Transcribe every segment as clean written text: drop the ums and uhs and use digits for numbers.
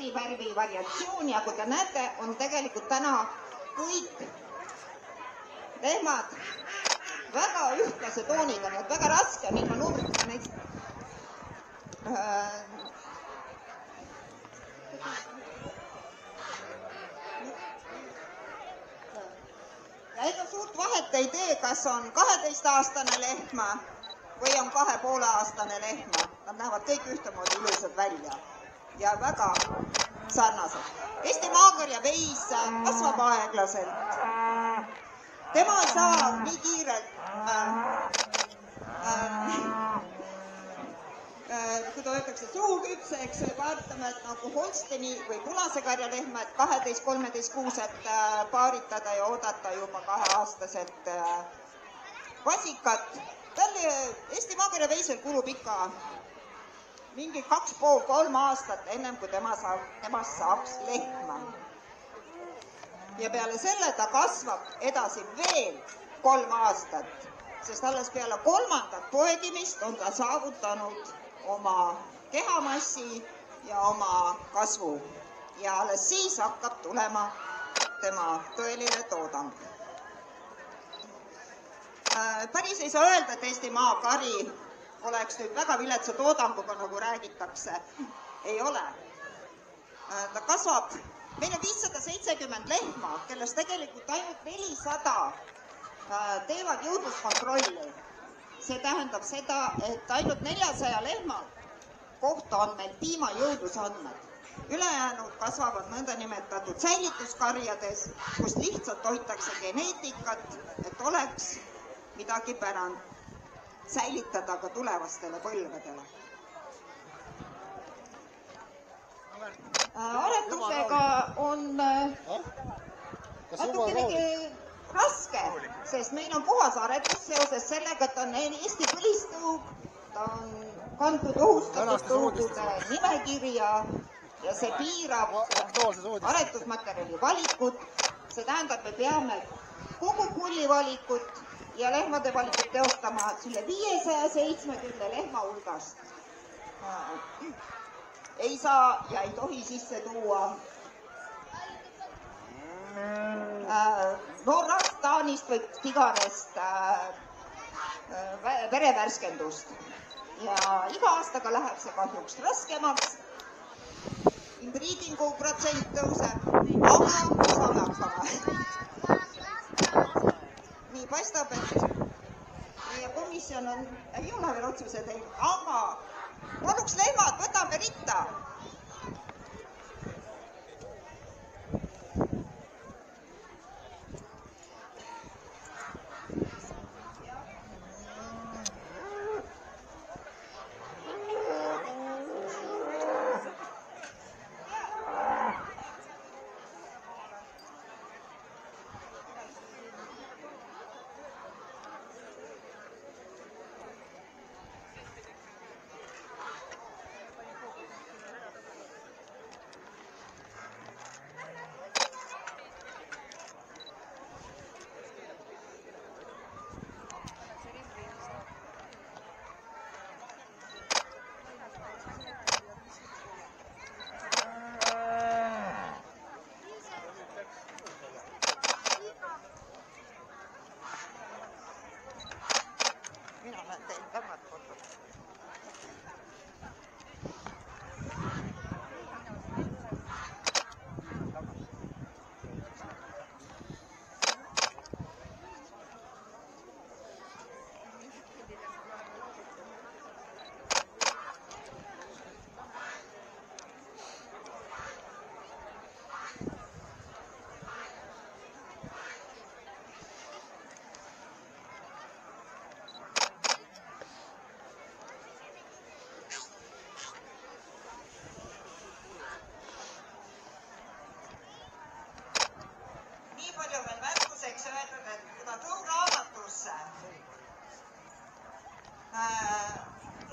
eri värvi variatsioon ja kui te näete, on tegelikult täna kõik lehmad väga ühtlase tooniga, nii et väga raske on ilma numbritega neid ja ega suurt vahet ei tee, kas on 12-aastane lehma või on 2,5-aastane lehma. Nad näevad kõik ühtemoodi ilusad välja ja väga sarnased. Eesti maakarja veis kasvab aeglaselt. Tema ei saa nii kiirelt, kui ta öeldakse suuküpseks, vaatame, et nagu Holsteini või punase karjalehma, et 12-13 kuuset paaritada ja oodata juba 2-aastaset vasikat. Tal Eesti maakarja veisel kulub ikka mingi 2,5-3 aastat ennem, kui temast saaks lehma. Ja peale selle ta kasvab edasi veel 3 aastat, sest alles peale 3. poegimist on ta saavutanud oma kehamassi ja oma kasvu. Ja alles siis hakkab tulema tema tõeline toodang. Päris ei saa öelda, et Eesti maakari oleks nüüd väga viletsa toodanguga, nagu räägitakse. Ei ole. Ta kasvab. Meil on 570 lehma, kellest tegelikult ainult 400 teevad jõudluskontrolli. See tähendab seda, et ainult 400 lehma kohta on meil piimajõudlusandmed. Ülejäänud kasvavad nõndanimetatud säilituskarjades, kus lihtsalt hoitakse geneetikat, et oleks midagi pärand säilitada ka tulevastele põlvedele. Aretusega on natukenegi raske, sest meil on puhas aretus seoses sellega, et on Eesti põlistõug, ta on kantud ohustatud tõugude nimekirja ja see piirab aretusmaterjali valikut. See tähendab, me peame kogu pulli valikut ja lehmade valikut teostama selle 570 lehma hulgast. Ei saa ja ei tohi sisse tuua Norrast, Taanist või Tigarest verevärskendust. Ja iga aastaga läheb see kahjuks raskemaks. Inbriidingu protsent tõuseb, aga saame hakkama. Nii paistab, et meie komisjon ei ole veel otsuse teinud, aga paluks lehmad, võtame ritta.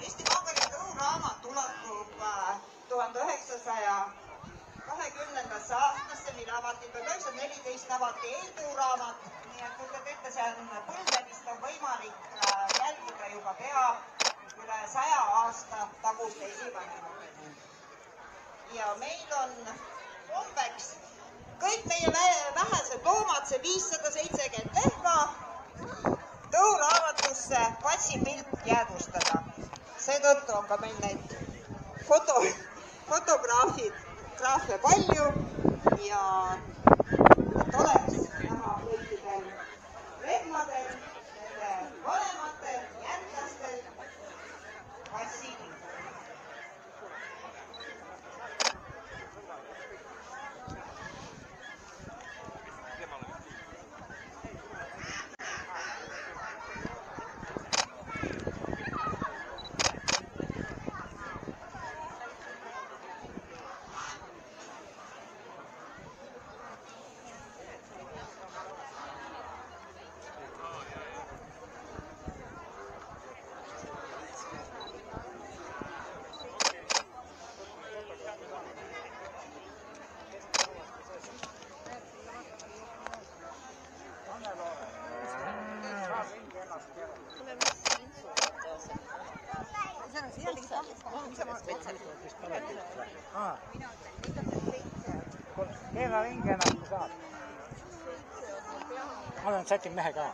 Eesti maakarja tõuraamat ulatub 1920. aastasse, mille avati 1914 avati eeltõuraamat, nii et kui te teete seal põlvemist, on võimalik jälgida juba pea üle 100 aasta tagust esivanemat. ja meil on kombeks kõik meie vähesed loomad, see 570 lehma, tõuraamatusse patsipilt jäädvustada. Seetõttu on ka meil neid fotograafe palju ja et oleks näha kõikidel lehmadel, nende vanematel, jätlastel patsipilt. Keeva vinge ennast saab. Ma olen sätin mehe ka.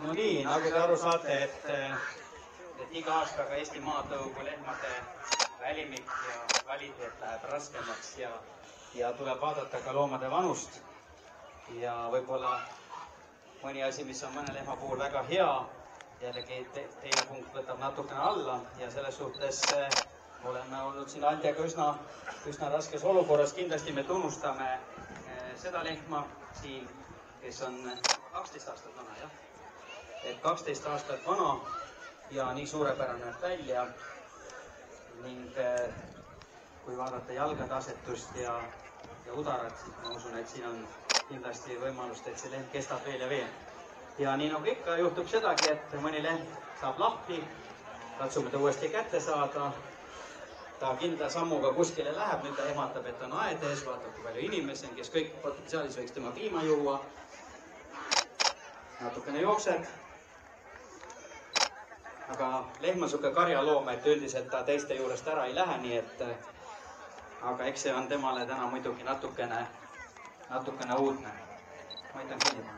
No nii, nagu te aru saate, et iga aastaga Eesti Maatõugu lehmade välimik ja kvaliteet läheb raskemaks ja tuleb vaadata ka loomade vanust. Ja võib-olla mõni asi, mis on mõne lehma puhul väga hea, jällegi teine punkt võtab natukene alla ja selles suhtes oleme olnud siin Antjaga üsna raskes olukorras. Kindlasti me tunnustame seda lehma siin, kes on 12 aastat vana, jah? Et 12 aastat vana ja nii suurepärane näeb välja ning kui vaadata jalgade asetust ja udarat, siis ma usun, et siin on kindlasti võimalust, et see lehm kestab veel ja veel. Ja nii nagu ikka juhtub sedagi, et mõni lehm saab lahti, katsume ta uuesti kätte saada, ta kindla sammuga kuskile läheb, nüüd ta ehmatab, et on aed ees, vaatab, kui palju inimesi on, kes kõik potentsiaalis võiks tema piima juua, natukene jookseb. Aga lehma suke karjaloom, et üldiselt ta teiste juurest ära ei lähe, nii et aga eks see on temale täna muidugi natukene uudne. Ma aitan kinni panna.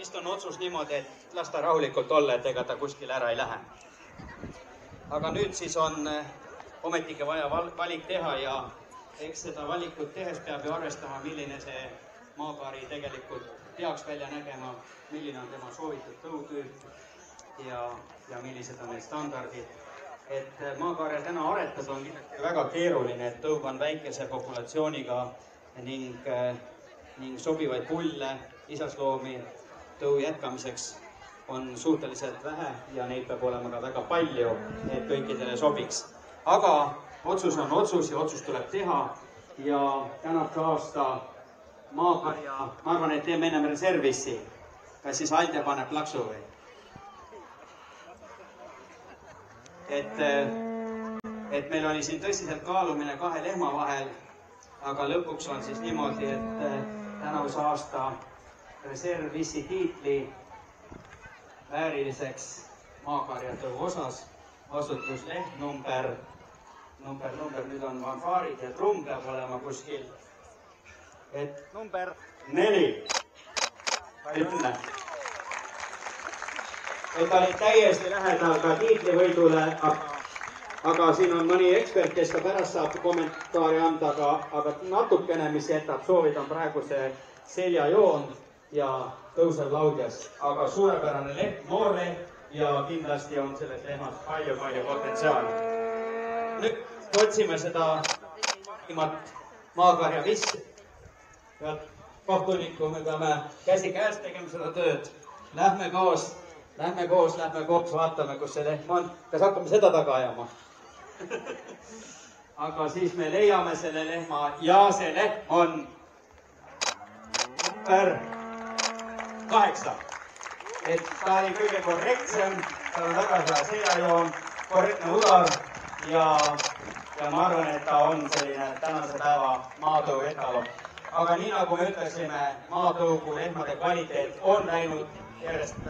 vist on otsus niimoodi, et las ta rahulikult olla, et ega ta kuskile ära ei lähe. Aga nüüd siis on ometigi vaja valik teha ja eks seda valikut tehes peab ju arvestama, milline see maakari tegelikult peaks välja nägema, milline on tema soovitud tõutüüp ja millised on need standardid. Et maakarja täna aretada on väga keeruline, et tõug on väikese populatsiooniga ning sobivaid pulle, isasloomi tõu jätkamiseks on suhteliselt vähe ja neid peab olema ka väga palju, et kõikidele sobiks. Aga otsus on otsus ja otsus tuleb teha ja tänavuse aasta maakarja, ma arvan, et teeme ennem reservissi. Kas siis Alde paneb laksu või? Et meil oli siin tõsiselt kaalumine 2 lehma vahel, aga lõpuks on siis niimoodi, et tänavuse aasta reservissi tiitli vääriliseks maakarjatõu osas vastutusleht number, nüüd on fanfaarid ja trumm peab olema kuskil. Et number 4. Palju õnne. Et olid täiesti lähedal ka tiitlivõidule, aga siin on mõni ekspert, kes ka pärast saab kommentaari anda, aga natukene, mis jätab soovid, on praegu see seljajoon ja tõusev laudjas. Aga suurepärane leht, noor leht ja kindlasti on selles lehmas palju potentsiaali. Nüüd otsime seda maakarja vist. Kohtunikku me peame käsi käes tegema seda tööd. Lähme koos, vaatame, kus see lehm on. Kas hakkame seda taga ajama? Aga siis me leiame selle lehma ja see lehm on number 8. Et ta oli kõige korrektsem, tal on väga hea seljajoon, korrektne udar ja ma arvan, et ta on selline tänase päeva maatõu etalon. Aga nii nagu me ütlesime, maatõugu lehmade kvaliteet on läinud järjest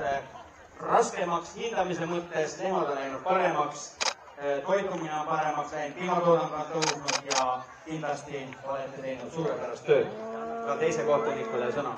raskemaks hindamise mõttes, lehmad on läinud paremaks, toitumine on paremaks läinud, piimatoodang on tõusnud ja kindlasti olete teinud suurepärast tööd. Ka teise kohtunikule sõna.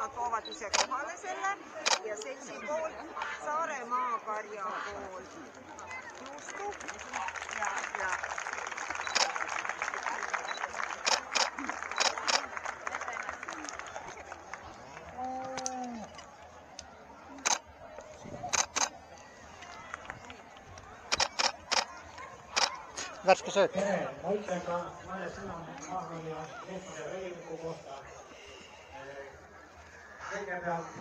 Nad toovad ise kohale selle ja seltsi poolt Saare maakarja poolt juustu ja värske söök. Ma ütlen ka mõne sõna maakarja lehtede välimiku kohta. Kõigepealt